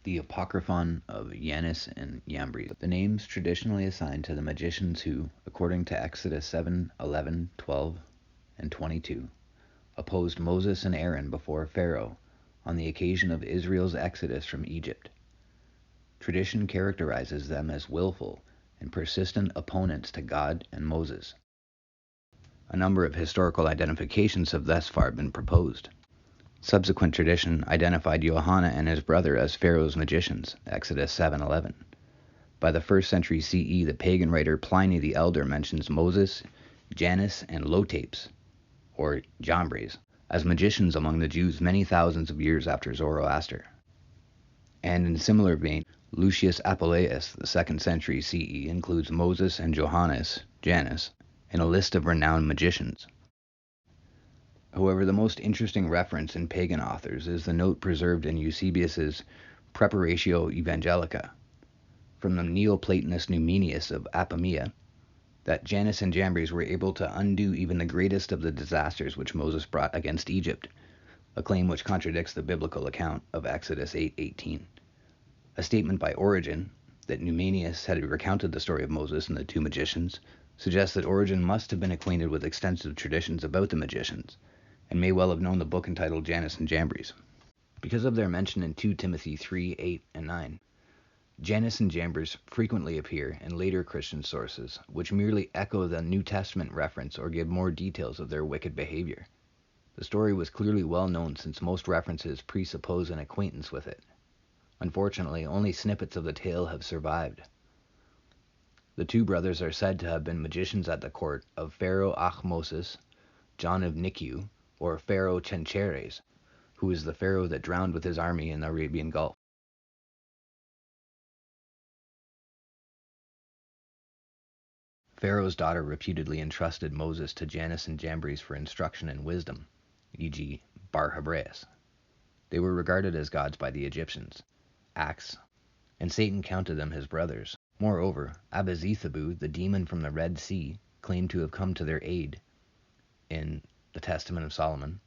The Apocryphon of Jannes and Jambres. The names traditionally assigned to the magicians who, according to Exodus 7, 11, 12, and 22, opposed Moses and Aaron before Pharaoh on the occasion of Israel's exodus from Egypt. Tradition characterizes them as willful and persistent opponents to God and Moses. A number of historical identifications have thus far been proposed. Subsequent tradition identified Johanna and his brother as Pharaoh's magicians, Exodus 7:11. By the 1st century CE, the pagan writer Pliny the Elder mentions Moses, Jannes, and Lotapes, or Jambres, as magicians among the Jews many thousands of years after Zoroaster. And in similar vein, Lucius Apuleius, the 2nd century CE, includes Moses and Jannes, in a list of renowned magicians. However, the most interesting reference in pagan authors is the note preserved in Eusebius's Preparatio Evangelica from the Neoplatonist Numenius of Apamea, that Jannes and Jambres were able to undo even the greatest of the disasters which Moses brought against Egypt, a claim which contradicts the biblical account of Exodus 8:18. A statement by Origen that Numenius had recounted the story of Moses and the two magicians suggests that Origen must have been acquainted with extensive traditions about the magicians, and may well have known the book entitled Jannes and Jambres. Because of their mention in 2 Timothy 3, 8, and 9, Jannes and Jambres frequently appear in later Christian sources, which merely echo the New Testament reference or give more details of their wicked behavior. The story was clearly well known since most references presuppose an acquaintance with it. Unfortunately, only snippets of the tale have survived. The two brothers are said to have been magicians at the court of Pharaoh Ahmoses, John of Nikiu, or Pharaoh Chencheres, who is the pharaoh that drowned with his army in the Arabian Gulf. Pharaoh's daughter reputedly entrusted Moses to Jannes and Jambres for instruction and wisdom, e.g. Bar-Hebraeus. They were regarded as gods by the Egyptians, Acts, and Satan counted them his brothers. Moreover, Abizethebu, the demon from the Red Sea, claimed to have come to their aid in the Testament of Solomon.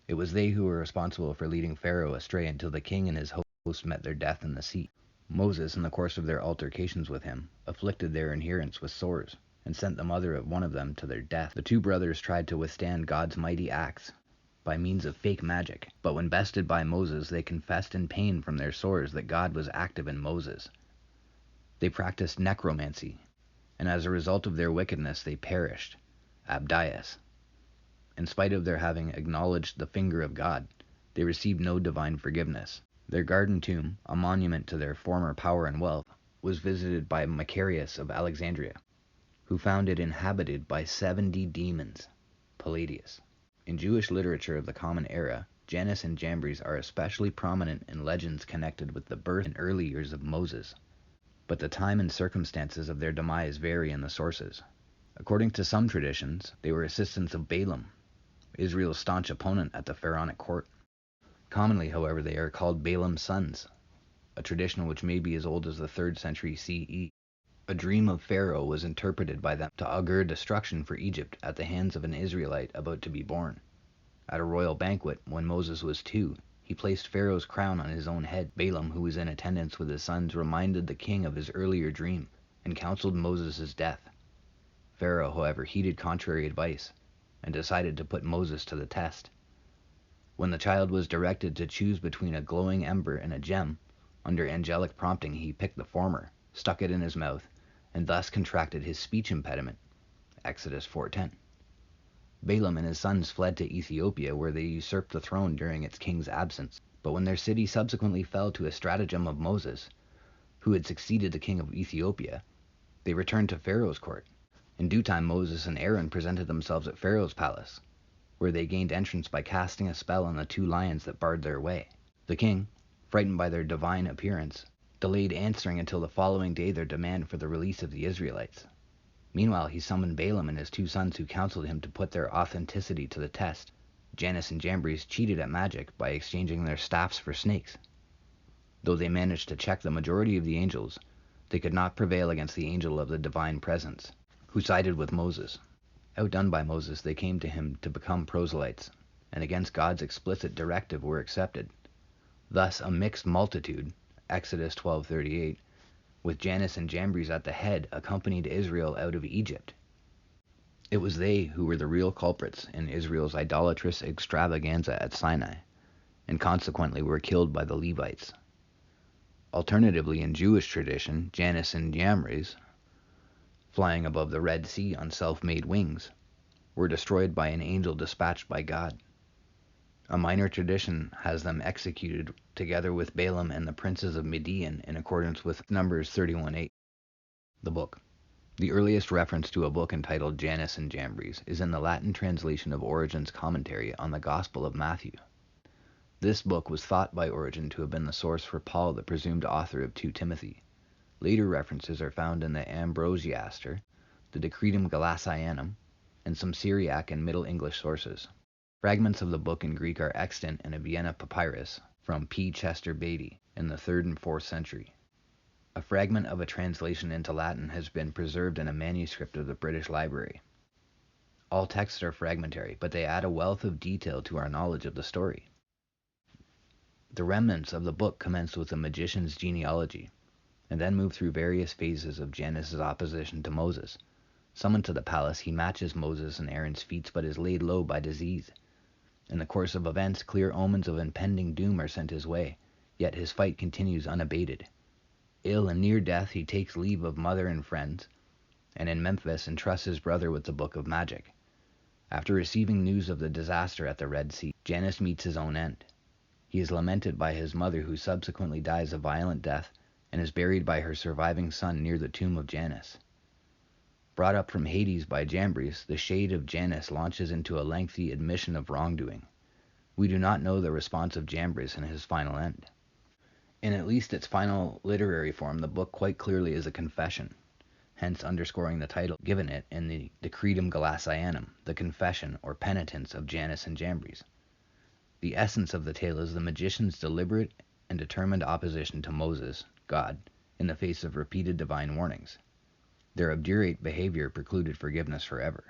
It was they who were responsible for leading Pharaoh astray until the king and his host met their death in the sea. Moses, in the course of their altercations with him, afflicted their adherents with sores, and sent the mother of one of them to their death. The two brothers tried to withstand God's mighty acts by means of fake magic, but when bested by Moses, they confessed in pain from their sores that God was active in Moses. They practiced necromancy, and as a result of their wickedness they perished, Abdias. In spite of their having acknowledged the finger of God, they received no divine forgiveness. Their garden tomb, a monument to their former power and wealth, was visited by Macarius of Alexandria, who found it inhabited by 70 demons, Palladius. In Jewish literature of the Common Era, Jannes and Jambres are especially prominent in legends connected with the birth and early years of Moses, but the time and circumstances of their demise vary in the sources. According to some traditions, they were assistants of Balaam, Israel's staunch opponent at the pharaonic court. Commonly, however, they are called Balaam's sons, a tradition which may be as old as the 3rd century CE. A dream of Pharaoh was interpreted by them to augur destruction for Egypt at the hands of an Israelite about to be born. At a royal banquet, when Moses was 2, he placed Pharaoh's crown on his own head. Balaam, who was in attendance with his sons, reminded the king of his earlier dream and counseled Moses' death. Pharaoh, however, heeded contrary advice and decided to put Moses to the test. When the child was directed to choose between a glowing ember and a gem, under angelic prompting he picked the former, stuck it in his mouth, and thus contracted his speech impediment. Exodus 4:10. Balaam and his sons fled to Ethiopia, where they usurped the throne during its king's absence. But when their city subsequently fell to a stratagem of Moses, who had succeeded the king of Ethiopia, they returned to Pharaoh's court. In due time, Moses and Aaron presented themselves at Pharaoh's palace, where they gained entrance by casting a spell on the 2 lions that barred their way. The king, frightened by their divine appearance, delayed answering until the following day their demand for the release of the Israelites. Meanwhile, he summoned Balaam and his 2 sons, who counseled him to put their authenticity to the test. Jannes and Jambres cheated at magic by exchanging their staffs for snakes. Though they managed to check the majority of the angels, they could not prevail against the angel of the divine presence, who sided with Moses. Outdone by Moses, they came to him to become proselytes, and against God's explicit directive were accepted. Thus a mixed multitude, Exodus 12:38, with Jannes and Jambres at the head, accompanied Israel out of Egypt. It was they who were the real culprits in Israel's idolatrous extravaganza at Sinai, and consequently were killed by the Levites. Alternatively, in Jewish tradition, Jannes and Jambres, flying above the Red Sea on self-made wings, were destroyed by an angel dispatched by God. A minor tradition has them executed together with Balaam and the princes of Midian in accordance with Numbers 31:8. The book. The earliest reference to a book entitled Jannes and Jambres is in the Latin translation of Origen's commentary on the Gospel of Matthew. This book was thought by Origen to have been the source for Paul, the presumed author of 2 Timothy. Later references are found in the Ambrosiaster, the Decretum Galatianum, and some Syriac and Middle English sources. Fragments of the book in Greek are extant in a Vienna papyrus from P. Chester Beatty in the 3rd and 4th century. A fragment of a translation into Latin has been preserved in a manuscript of the British Library. All texts are fragmentary, but they add a wealth of detail to our knowledge of the story. The remnants of the book commence with the magician's genealogy, and then move through various phases of Jannes' opposition to Moses. Summoned to the palace, he matches Moses and Aaron's feats, but is laid low by disease. In the course of events, clear omens of impending doom are sent his way, yet his fight continues unabated. Ill and near death, he takes leave of mother and friends, and in Memphis entrusts his brother with the book of magic. After receiving news of the disaster at the Red Sea, Jannes meets his own end. He is lamented by his mother, who subsequently dies a violent death, and is buried by her surviving son near the tomb of Jannes. Brought up from Hades by Jambres, the shade of Jannes launches into a lengthy admission of wrongdoing. We do not know the response of Jambres in his final end. In at least its final literary form, the book quite clearly is a confession, hence underscoring the title given it in the Decretum Galatianum, the confession or penitence of Jannes and Jambres. The essence of the tale is the magician's deliberate and determined opposition to Moses, God, in the face of repeated divine warnings. Their obdurate behavior precluded forgiveness forever.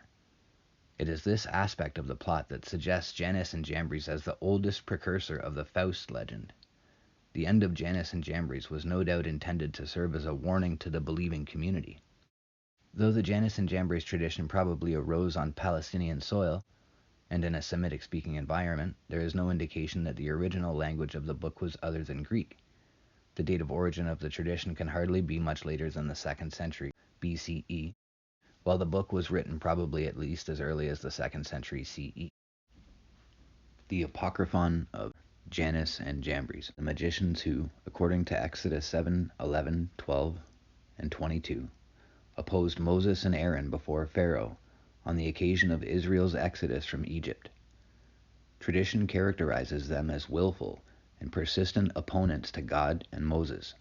It is this aspect of the plot that suggests Jannes and Jambres as the oldest precursor of the Faust legend. The end of Jannes and Jambres was no doubt intended to serve as a warning to the believing community. Though the Jannes and Jambres tradition probably arose on Palestinian soil and in a Semitic-speaking environment, there is no indication that the original language of the book was other than Greek. The date of origin of the tradition can hardly be much later than the 2nd century BCE, while the book was written probably at least as early as the 2nd century CE. The Apocryphon of Jannes and Jambres, the magicians who, according to Exodus 7, 11, 12, and 22, opposed Moses and Aaron before Pharaoh on the occasion of Israel's exodus from Egypt. Tradition characterizes them as willful and persistent opponents to God and Moses,